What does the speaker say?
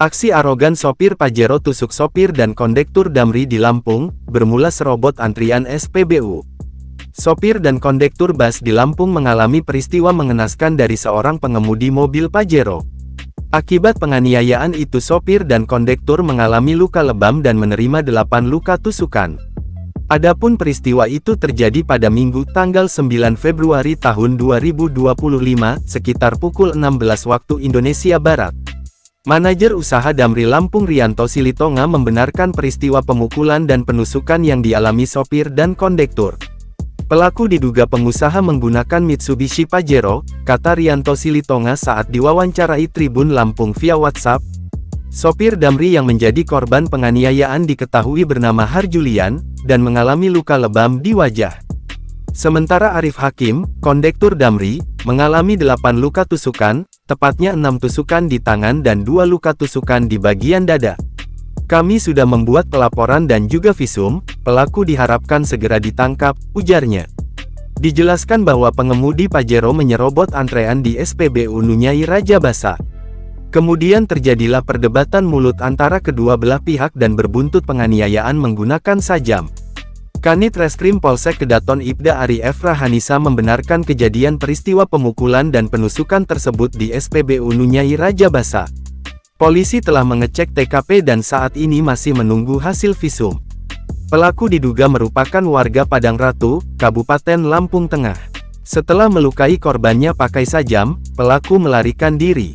Aksi arogan sopir Pajero tusuk sopir dan kondektur Damri di Lampung, bermula serobot antrian SPBU. Sopir dan kondektur bus di Lampung mengalami peristiwa mengenaskan dari seorang pengemudi mobil Pajero. Akibat penganiayaan itu sopir dan kondektur mengalami luka lebam dan menerima 8 luka tusukan. Adapun peristiwa itu terjadi pada Minggu tanggal 9 Februari tahun 2025, sekitar pukul 16 waktu Indonesia Barat. Manajer usaha Damri Lampung Rianto Silitonga membenarkan peristiwa pemukulan dan penusukan yang dialami sopir dan kondektur. Pelaku diduga pengusaha menggunakan Mitsubishi Pajero, kata Rianto Silitonga saat diwawancarai Tribun Lampung via WhatsApp. Sopir Damri yang menjadi korban penganiayaan diketahui bernama Harjulian, dan mengalami luka lebam di wajah. Sementara Arif Hakim, kondektur Damri, mengalami 8 luka tusukan, tepatnya 6 tusukan di tangan dan 2 luka tusukan di bagian dada. Kami sudah membuat pelaporan dan juga visum, pelaku diharapkan segera ditangkap, ujarnya. Dijelaskan bahwa pengemudi Pajero menyerobot antrean di SPBU Nunyai Raja Basa. Kemudian terjadilah perdebatan mulut antara kedua belah pihak dan berbuntut penganiayaan menggunakan sajam. Kanit Reskrim Polsek Kedaton Ibda Ari F. Rahanisa membenarkan kejadian peristiwa pemukulan dan penusukan tersebut di SPBU Nunyai Raja Basa. Polisi telah mengecek TKP dan saat ini masih menunggu hasil visum. Pelaku diduga merupakan warga Padang Ratu, Kabupaten Lampung Tengah. Setelah melukai korbannya pakai sajam, pelaku melarikan diri.